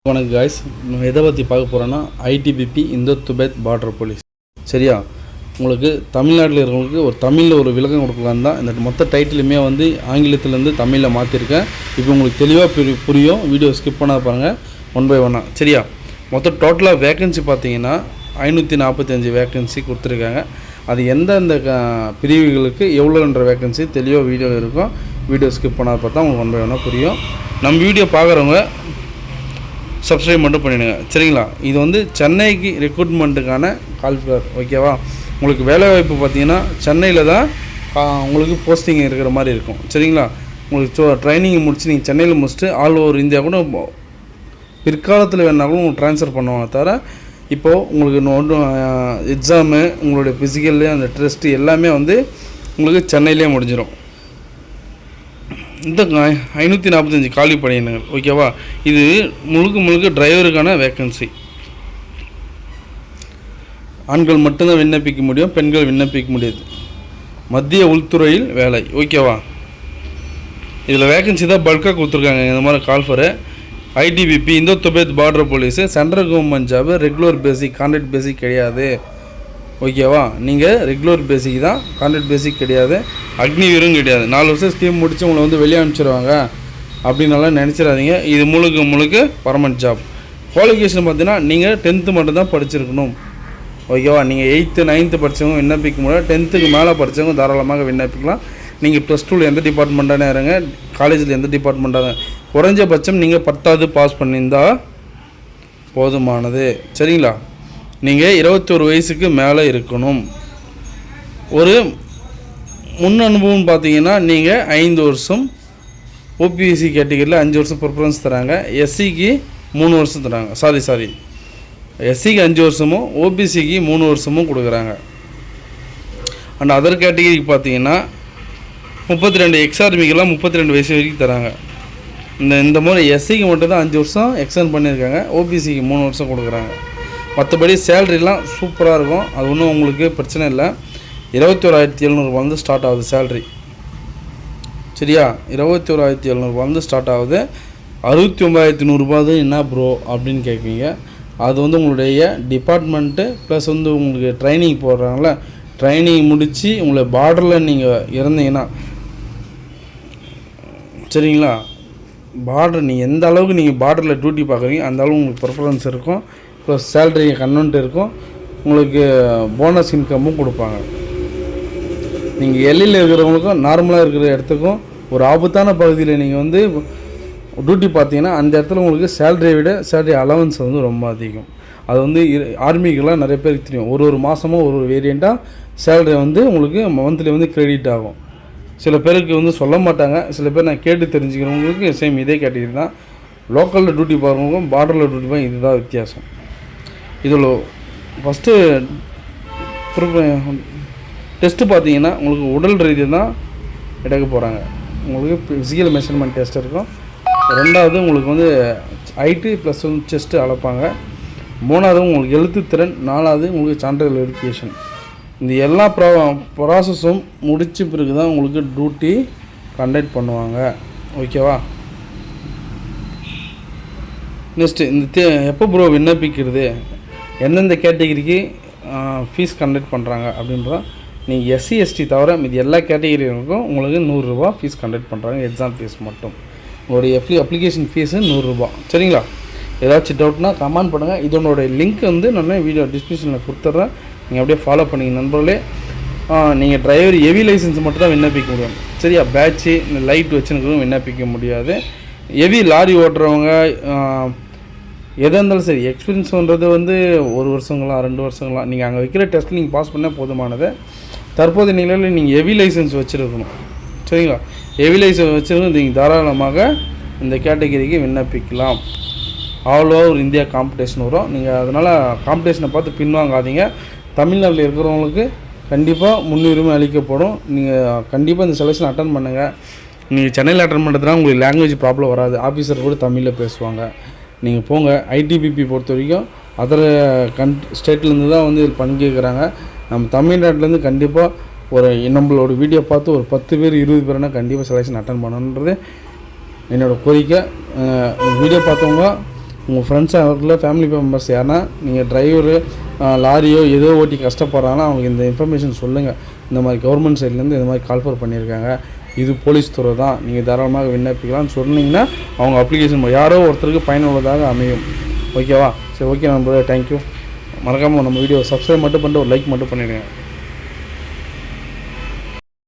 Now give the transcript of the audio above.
வணக்கம் காய்ஸ், நம்ம எதை பற்றி பார்க்க போகிறோன்னா ITBP Indo Tibet border police. சரியா, உங்களுக்கு தமிழ்நாட்டில் இருக்கிறவங்களுக்கு ஒரு தமிழில் ஒரு விளக்கம் கொடுக்கலாம் தான் இந்த மொத்த டைட்டிலுமே வந்து ஆங்கிலத்திலேருந்து தமிழில் மாற்றிருக்கேன். இப்போ உங்களுக்கு தெளிவாக புரியும். வீடியோ ஸ்கிப் பண்ணாத பாருங்கள், ஒன் பை ஒன்னாக. சரியா, மொத்தம் டோட்டலாக வேக்கன்சி பார்த்தீங்கன்னா 545 வேக்கன்சி கொடுத்துருக்காங்க. அது எந்தெந்த பிரிவுகளுக்கு எவ்வளோன்ற வேக்கன்சி தெளிவாக வீடியோவில் இருக்கும். வீடியோ ஸ்கிப் பண்ணாத பார்த்தா உங்களுக்கு ஒன் பை ஒன்னாக புரியும். நம்ம வீடியோ பார்க்குறவங்க சப்ஸ்கிரைப் மட்டும் பண்ணிவிடுங்க. சரிங்களா, இது வந்து சென்னைக்கு ரெக்ரூட்மெண்ட்டுக்கான கால்ஃபர். ஓகேவா, உங்களுக்கு வேலைவாய்ப்பு பார்த்தீங்கன்னா சென்னையில் தான் உங்களுக்கு போஸ்டிங் இருக்கிற மாதிரி இருக்கும். சரிங்களா, உங்களுக்கு ட்ரைனிங் முடிச்சு நீங்கள் சென்னையில் முடிச்சுட்டு ஆல் ஓவர் இந்தியா கூட பிற்காலத்தில் வேணால் கூட உங்களுக்கு ட்ரான்ஸ்ஃபர் பண்ணுவாங்க. தவிர இப்போது உங்களுக்கு எக்ஸாமு, உங்களுடைய ஃபிசிக்கல் அந்த டெஸ்ட்டு எல்லாமே வந்து உங்களுக்கு சென்னையிலே முடிஞ்சிடும். இந்த 545 காலி பணியிடங்கள். ஓகேவா, இது முழுக்க டிரைவருக்கான வேக்கன்சி. ஆண்கள் மட்டும்தான் விண்ணப்பிக்க முடியும், பெண்கள் விண்ணப்பிக்க முடியாது. மத்திய உள்துறையில் வேலை. ஓகேவா, இதில் வேக்கன்சி தான் பல்காக கொடுத்துருக்காங்க. இந்த மாதிரி call for ITBP Indo Tibet border police central government job, regular basic, contract basic கிடையாது. ஓகேவா, நீங்கள் ரெகுலர் பேசிக் தான், கான்ட்ராக்ட் பேசிக் கிடையாது. அக்னிவீரும் கிடையாது. 4 வருஷம் ஸ்கீம் முடித்து உங்களை வந்து வெளியே அனுப்பிச்சிடுவாங்க அப்படின்னாலாம் நினச்சிடாதீங்க. இது முழுக்க பர்மனெண்ட் ஜாப். குவாலிஃபிகேஷன் பார்த்தீங்கன்னா நீங்கள் 10th மட்டும்தான் படிச்சிருக்கணும். ஓகேவா, நீங்கள் 8th 9th படித்தவங்க விண்ணப்பிக்க முடியாது. 10th மேலே படித்தவங்க தாராளமாக விண்ணப்பிக்கலாம். நீங்கள் +2 எந்த டிபார்ட்மெண்ட்டானே இருங்க, காலேஜில் எந்த டிபார்ட்மெண்ட்டாக குறைஞ்சபட்சம் நீங்கள் 10th பாஸ் பண்ணியிருந்தால் போதுமானது. சரிங்களா, நீங்கள் 21 வயசுக்கு மேலே இருக்கணும். ஒரு முன் அனுபவம் பார்த்தீங்கன்னா நீங்கள் 5 வருஷம், ஓபிஎஸ்சி கேட்டகரியில் 5 வருஷம் ப்ரிஃபரன்ஸ் தராங்க. எஸ்சிக்கு 3 வருஷம் தராங்க. சாரி எஸ்சிக்கு 5 வருஷமும் ஓபிசிக்கு 3 வருஷமும் கொடுக்குறாங்க. அண்ட் அதர் கேட்டகரிக்கு பார்த்தீங்கன்னா 32, எக்ஸ்ஆர்மிக்கெல்லாம் 32 வயசு வரைக்கும் தராங்க. இந்த முறை எஸ்சிக்கு மட்டும்தான் 5 வருஷம் எக்ஸ்டெண்ட் பண்ணியிருக்காங்க. ஓபிசிக்கு 3 வருஷம் கொடுக்குறாங்க. மற்றபடி சேலரிலாம் சூப்பராக இருக்கும். அது ஒன்றும் உங்களுக்கு பிரச்சனை இல்லை. 21,700 வந்து ஸ்டார்ட் ஆகுது சேலரி. சரியா, 21,700 வந்து ஸ்டார்ட் ஆகுது. 69,100 என்ன ப்ரோ அப்படின்னு கேட்பீங்க. அது வந்து உங்களுடைய டிபார்ட்மெண்ட்டு ப்ளஸ் வந்து உங்களுக்கு ட்ரைனிங் போடுறாங்கள, ட்ரைனிங் முடித்து உங்களை பார்டரில் நீங்கள் இருந்தீங்கன்னா, சரிங்களா, பார்டர் நீங்கள் எந்த அளவுக்கு நீங்கள் பார்டரில் டியூட்டி பார்க்குறீங்க அந்த அளவுக்கு உங்களுக்கு ப்ரிஃபரன்ஸ் இருக்கும். ப்ளஸ் சேலரி கன்வென்ட் இருக்கும். உங்களுக்கு போனஸ் இன்கமும் கொடுப்பாங்க. நீங்கள் எல்லையில் இருக்கிறவங்களுக்கும் நார்மலாக இருக்கிற இடத்துக்கும் ஒரு ஆபத்தான பகுதியில் நீங்கள் வந்து டியூட்டி பார்த்தீங்கன்னா அந்த இடத்துல உங்களுக்கு சேலரியை விட சேலரி அலவன்ஸ் வந்து ரொம்ப அதிகம். அது வந்து ஆர்மிக்கெலாம் நிறைய பேருக்கு தெரியும். ஒரு மாதமும் ஒரு வேரியண்ட்டாக சேலரி வந்து உங்களுக்கு மந்த்லி வந்து கிரெடிட் ஆகும். சில பேருக்கு வந்து சொல்ல மாட்டாங்க. சில பேர் நான் கேட்டு தெரிஞ்சுக்கிறவங்களுக்கு சேம் இதே கேட்டகரி தான். லோக்கலில் டியூட்டி பார்க்குறவங்களுக்கும் பார்டரில் டியூட்டி பார்க்க இதுதான் வித்தியாசம். இதில் ஃபஸ்ட்டு டெஸ்ட்டு பார்த்தீங்கன்னா உங்களுக்கு உடல் ரீதியாக தான் எடுக்க போகிறாங்க. உங்களுக்கு ஃபிசிக்கல் மெஷர்மெண்ட் டெஸ்ட் இருக்கும். 2வது உங்களுக்கு வந்து ஹைட்டு ப்ளஸ் வந்து செஸ்ட்டு அளப்பாங்க. 3வது உங்களுக்கு எழுத்துத்திறன். 4வது உங்களுக்கு சான்றிதழ் வெரிஃபிகேஷன். இந்த எல்லா ப்ராசஸும் முடித்த பிறகு தான் உங்களுக்கு டியூட்டி கண்டக்ட் பண்ணுவாங்க. ஓகேவா, நெக்ஸ்ட்டு இந்த எப்போ ப்ரோ விண்ணப்பிக்கிறது, எந்தெந்த கேட்டகிரிக்கு ஃபீஸ் கண்டக்ட் பண்ணுறாங்க அப்படின்றத, நீங்கள் எஸ்சி எஸ்டி தவிர மீது எல்லா கேட்டகிரிகளுக்கும் உங்களுக்கு 100 ரூபா ஃபீஸ் கண்டக்ட் பண்ணுறாங்க. எக்ஸாம் ஃபீஸ் மட்டும். உங்களுடைய அப்ளிகேஷன் ஃபீஸு 100 ரூபா. சரிங்களா, ஏதாச்சும் டவுட்னா கமெண்ட் பண்ணுங்கள். இதனோட லிங்க் வந்து நான் வீடியோ டிஸ்கிரிப்ஷனில் கொடுத்துட்றேன். நீங்கள் அப்படியே ஃபாலோ பண்ணிங்க நண்பர்களே. நீங்கள் டிரைவர் ஹெவி லைசன்ஸ் மட்டும் தான் விண்ணப்பிக்க முடியும். சரியா, பேட்ச்சு இந்த லைட் வச்சுருக்கிறதும் விண்ணப்பிக்க முடியாது. ஹெவி லாரி ஓட்டுறவங்க எதாக இருந்தாலும் சரி, எக்ஸ்பீரியன்ஸுன்றது வந்து 1 வருஷங்களா 2 வருஷங்களா நீங்கள் அங்கே வைக்கிற டெஸ்ட்டில் நீங்கள் பாஸ் பண்ணால் போதுமானது. தற்போது நிலையில் நீங்கள் ஹெவி லைசன்ஸ் வச்சுருக்கணும். சரிங்களா, ஹெவி லைசன்ஸ் வச்சுருக்கணும். நீங்கள் தாராளமாக இந்த கேட்டகிரிக்கு விண்ணப்பிக்கலாம். ஆல் ஓவர் இந்தியா காம்படிஷன் வரும். நீங்கள் அதனால் காம்படிஷனை பார்த்து பின்வாங்காதீங்க. தமிழ்நாட்டில் இருக்கிறவங்களுக்கு கண்டிப்பாக முன்னுரிமை அளிக்கப்படும். நீங்கள் கண்டிப்பாக இந்த செலெக்ஷன் அட்டன் பண்ணுங்கள். நீங்கள் சென்னையில் அட்டன் பண்ணுறதுனா உங்களுக்கு லாங்குவேஜ் ப்ராப்ளம் வராது. ஆஃபீஸர் கூட தமிழில் பேசுவாங்க. நீங்கள் போங்க. ஐடிபிபி பொறுத்த வரைக்கும் அதர் ஸ்டேட்லேருந்து தான் வந்து இதில் பங்கேற்கிறாங்க. நம்ம தமிழ்நாட்டிலேருந்து கண்டிப்பாக ஒரு நம்மளோட வீடியோ பார்த்து ஒரு 10 பேர் 20 பேர்னா கண்டிப்பாக செலெக்ஷன் அட்டன் பண்ணணுன்றது என்னோடய கோரிக்கை. வீடியோ பார்த்தவங்க உங்கள் ஃப்ரெண்ட்ஸ் அவர்களில் ஃபேமிலி மெம்பர்ஸ் யாருன்னா நீங்கள் டிரைவரு லாரியோ ஏதோ ஓட்டி கஷ்டப்படுறாங்கன்னா அவங்களுக்கு இந்த இன்ஃபர்மேஷன் சொல்லுங்கள். இந்த மாதிரி கவர்மெண்ட் சைட்லேருந்து இந்த மாதிரி கால்ஃபர் பண்ணியிருக்காங்க, இது போலீஸ் துறை தான், நீங்கள் தாராளமாக விண்ணப்பிக்கலாம்னு சொன்னீங்கன்னா அவங்க அப்ளிகேஷன் யாரோ ஒருத்தருக்கு பயனுள்ளதாக அமையும். ஓகேவா? சரி, ஓகே நண்பர்களே, தேங்க்யூ. மறக்காமல் நம்ம வீடியோ சப்ஸ்கிரைப் மட்டும் பண்ணிட்டு ஒரு லைக் மட்டும் பண்ணிவிடுங்க.